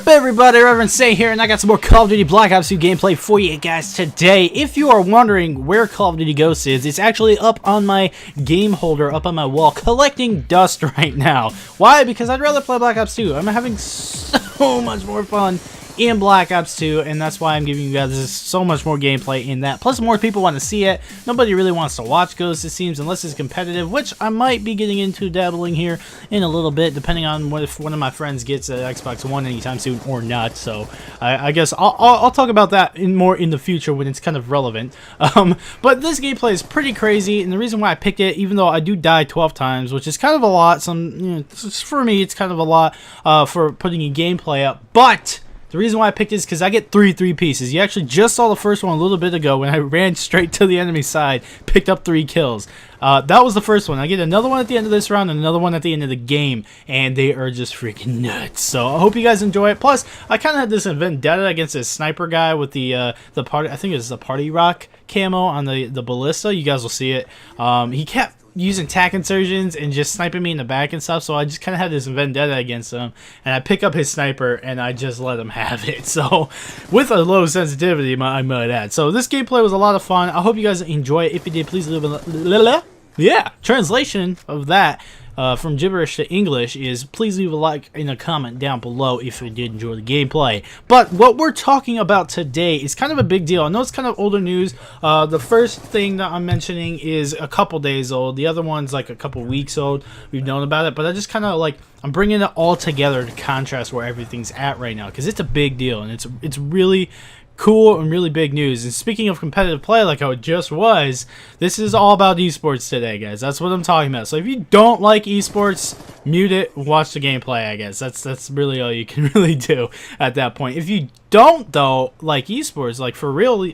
everybody, Reverend Say here, and I got some more Call of Duty Black Ops 2 gameplay for you guys today. If you are wondering where Call of Duty Ghosts is, it's actually up on my game holder, up on my wall, collecting dust right now. Why? Because I'd rather play Black Ops 2. I'm having so much more fun in Black Ops 2, and that's why I'm giving you guys so much more gameplay in that. Plus, more people want to see it. Nobody really wants to watch Ghosts, it seems, unless it's competitive, which I might be getting into dabbling here in a little bit, depending on if one of my friends gets an Xbox One anytime soon or not. So I guess I'll talk about that more in the future when it's kind of relevant. But this gameplay is pretty crazy, and the reason why I picked it, even though I do die 12 times, which is kind of a lot, for me it's kind of a lot for putting a gameplay up, but the reason why I picked it is because I get three pieces. You actually just saw the first one a little bit ago when I ran straight to the enemy side, picked up 3 kills. That was the first one. I get another one at the end of this round and another one at the end of the game, and they are just freaking nuts. So I hope you guys enjoy it. Plus, I kind of had this vendetta against this sniper guy with the party. I think it's the party rock camo on the ballista. You guys will see it. He kept using tac insertions and just sniping me in the back and stuff, so I just kind of had this vendetta against him, and I pick up his sniper and I just let him have it. So with a low sensitivity, I might add. So this gameplay was a lot of fun. I hope you guys enjoy it. If you did, please leave a translation of that from gibberish to English is please leave a like and a comment down below if you did enjoy the gameplay. But what we're talking about today is kind of a big deal. I know it's kind of older news. The first thing that I'm mentioning is a couple days old. The other one's like a couple weeks old. We've known about it, but I just kind of like, I'm bringing it all together to contrast where everything's at right now, because it's a big deal and it's really cool and really big news. And speaking of competitive play, like how it just was, this is all about esports today, guys. That's what I'm talking about. So if you don't like esports, mute it, watch the gameplay. I guess that's really all you can really do at that point. If you don't though like esports, like for real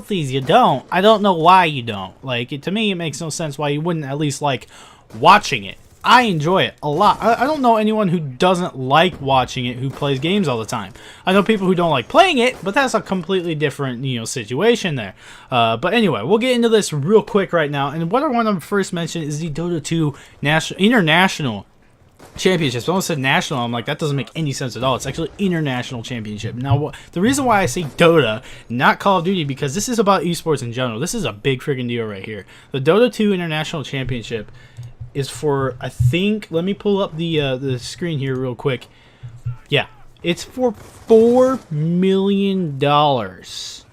things, you don't. I don't know why you don't. Like to me, it makes no sense why you wouldn't at least like watching it. I enjoy it a lot. I don't know anyone who doesn't like watching it who plays games all the time. I know people who don't like playing it, but that's a completely different, situation there. But anyway, we'll get into this real quick right now. And what I want to first mention is the Dota 2 International Championships. I almost said national. I'm like, that doesn't make any sense at all. It's actually International Championship. Now, the reason why I say Dota, not Call of Duty, because this is about esports in general. This is a big friggin' deal right here. The Dota 2 International Championship is for, I think, let me pull up the screen here real quick. Yeah, it's for $4 million. $4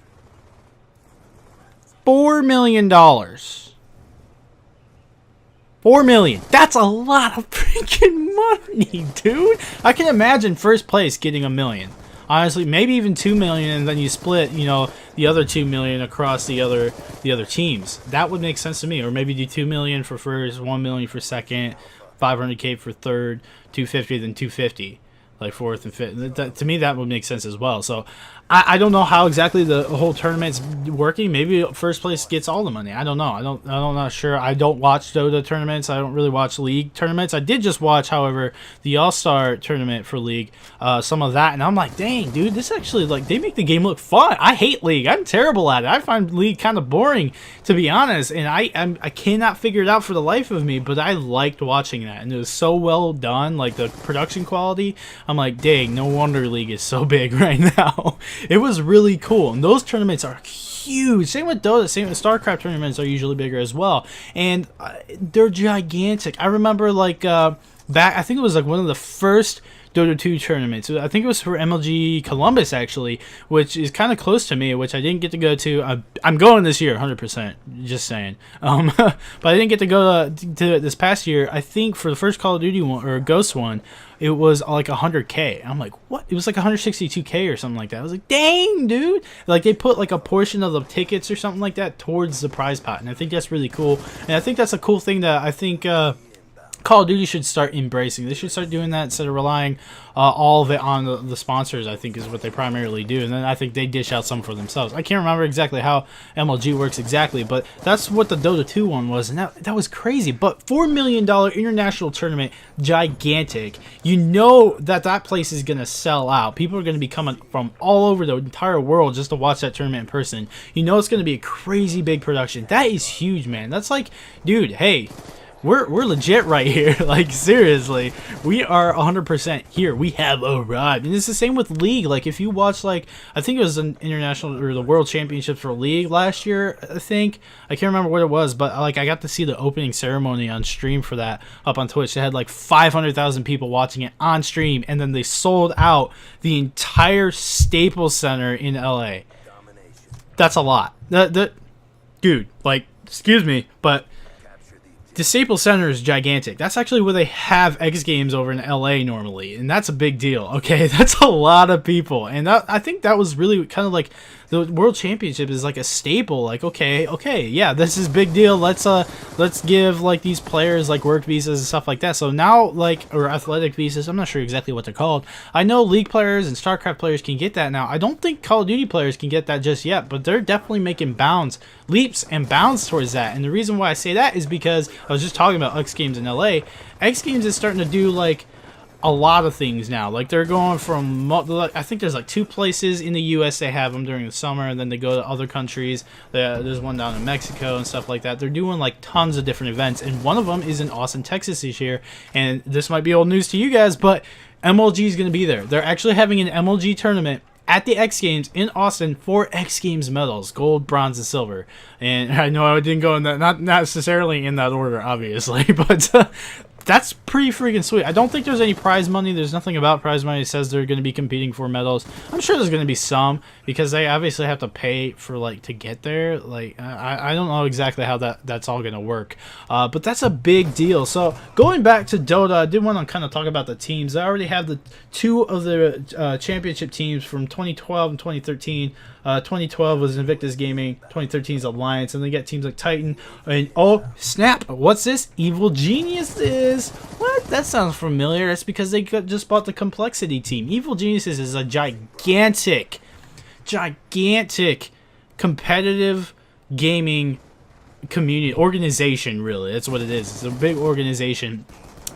million. $4 million. That's a lot of freaking money, dude. I can imagine first place getting $1 million. Honestly, maybe even $2 million, and then you split, the other $2 million across the other teams. That would make sense to me. Or maybe do $2 million for first, $1 million for second, $500K for third, $250, then $250, like fourth and fifth. To me, that would make sense as well. So I don't know how exactly the whole tournament's working. Maybe first place gets all the money. I don't know. I'm not sure. I don't watch Dota tournaments. I don't really watch League tournaments. I did just watch, however, the All-Star tournament for League, some of that, and I'm like, dang, dude, this actually, like, they make the game look fun. I hate League. I'm terrible at it. I find League kind of boring, to be honest, and I cannot figure it out for the life of me, but I liked watching that, and it was so well done, like the production quality. I'm like, dang, no wonder League is so big right now. It was really cool, and those tournaments are huge. Same with Dota, same with StarCraft tournaments are usually bigger as well, and they're gigantic. I remember like back, I think it was like one of the first Dota 2 tournaments. I think it was for MLG Columbus, actually, which is kind of close to me, which I didn't get to go to. I'm going this year, 100%, just saying. But I didn't get to go to this past year. I think for the first Call of Duty one, or Ghost one, it was like 100K. I'm like, what? It was like 162K or something like that. I was like, dang, dude. Like, they put like a portion of the tickets or something like that towards the prize pot, and I think that's really cool. And I think that's a cool thing that I think Call of Duty should start embracing. They should start doing that instead of relying all of it on the sponsors, I think, is what they primarily do. And then I think they dish out some for themselves. I can't remember exactly how MLG works exactly, but that's what the Dota 2 one was, and that was crazy. But $4 million international tournament, gigantic. You know that place is going to sell out. People are going to be coming from all over the entire world just to watch that tournament in person. You know it's going to be a crazy big production. That is huge, man. That's like, dude, hey, we're legit right here. Like, seriously, we are 100% here. We have arrived. And it's the same with League. Like, if you watch, like, I think it was an international or the World Championships for League last year, I think. I can't remember what it was, but, like, I got to see the opening ceremony on stream for that up on Twitch. They had, like, 500,000 people watching it on stream, and then they sold out the entire Staples Center in LA. That's a lot. Dude, like, excuse me, but the Staples Center is gigantic. That's actually where they have X Games over in LA normally, and that's a big deal. Okay, that's a lot of people, and I think that was really kind of like the World Championship is like a staple. Like, okay, yeah, this is big deal. Let's give like these players like work visas and stuff like that. So now, like, or athletic visas, I'm not sure exactly what they're called. I know League players and StarCraft players can get that now. I don't think Call of Duty players can get that just yet, but they're definitely making leaps and bounds towards that. And the reason why I say that is because I was just talking about X Games in LA. X Games is starting to do like a lot of things now. Like, they're going from, I think there's like 2 places in the US they have them during the summer, and then they go to other countries. There's one down in Mexico and stuff like that. They're doing like tons of different events, and one of them is in Austin, Texas this year. And this might be old news to you guys, but MLG is going to be there. They're actually having an MLG tournament at the X Games in Austin for X Games medals, gold, bronze, and silver. And I know I didn't go in that, not necessarily in that order, obviously, but that's pretty freaking sweet. I don't think there's any prize money. There's nothing about prize money that says they're going to be competing for medals. I'm sure there's going to be some, because they obviously have to pay for, like, to get there. Like, I don't know exactly how that's all going to work. But that's a big deal. So going back to Dota, I did want to kind of talk about the teams. I already have the 2 of the championship teams from 2012 and 2013. 2012 was Invictus Gaming, 2013 is Alliance, and they get teams like Titan, and oh snap, what's this? Evil Geniuses. What? That sounds familiar. That's because they just bought the Complexity team. Evil Geniuses is a gigantic competitive gaming community organization. Really, that's what it is. It's a big organization.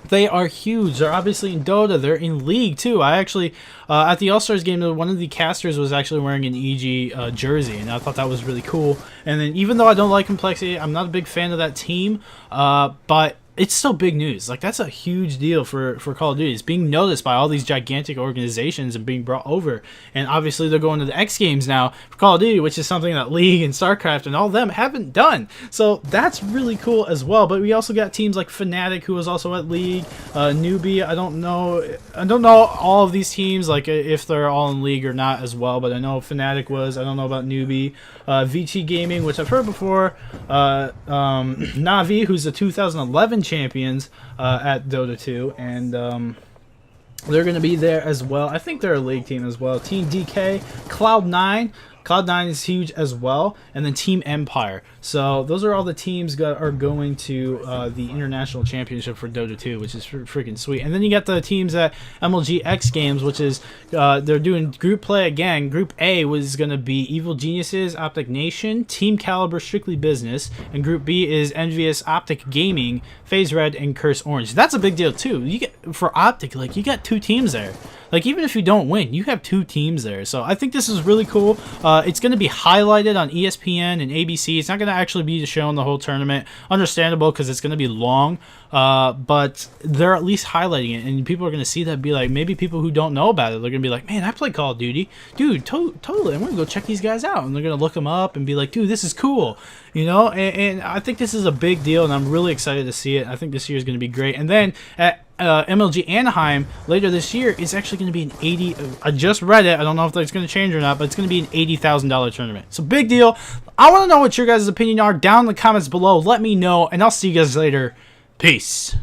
They are huge. They're obviously in Dota. They're in League too. I actually, at the All-Stars game, one of the casters was actually wearing an EG jersey, and I thought that was really cool. And then, even though I don't like Complexity, I'm not a big fan of that team, but it's still big news. Like, that's a huge deal for Call of Duty. It's being noticed by all these gigantic organizations and being brought over. And obviously they're going to the X Games now for Call of Duty, which is something that League and StarCraft and all of them haven't done. So that's really cool as well. But we also got teams like Fnatic, who was also at League, Newbie. I don't know all of these teams, like if they're all in League or not as well, but I know Fnatic was. I don't know about Newbie. VT Gaming, which I've heard before. Navi, who's the 2011 champions at Dota 2, and they're going to be there as well. I think they're a League team as well. Team DK, Cloud9. Cloud9 is huge as well, and then Team Empire. So those are all the teams that are going to the International Championship for Dota 2, which is freaking sweet. And then you got the teams at MLG X Games, which is they're doing group play again. Group A was going to be Evil Geniuses, Optic Nation, Team Caliber, Strictly Business, and Group B is Envious, Optic Gaming, FaZe Red, and Curse Orange. That's a big deal too. You get for Optic, like, you got 2 teams there. Like, even if you don't win, you have 2 teams there. So I think this is really cool. It's going to be highlighted on ESPN and ABC. It's not going to actually be shown the whole tournament. Understandable, because it's going to be long. But they're at least highlighting it, and people are going to see that and be like, maybe people who don't know about it, they're going to be like, man, I play Call of Duty. Dude, totally. I'm going to go check these guys out. And they're going to look them up and be like, dude, this is cool. You know, and I think this is a big deal, and I'm really excited to see it. I think this year is going to be great. And then at MLG Anaheim later this year is actually going to be an I just read it. I don't know if that's going to change or not, but it's going to be an $80,000 tournament. So big deal. I want to know what your guys' opinion are down in the comments below. Let me know, and I'll see you guys later. Peace.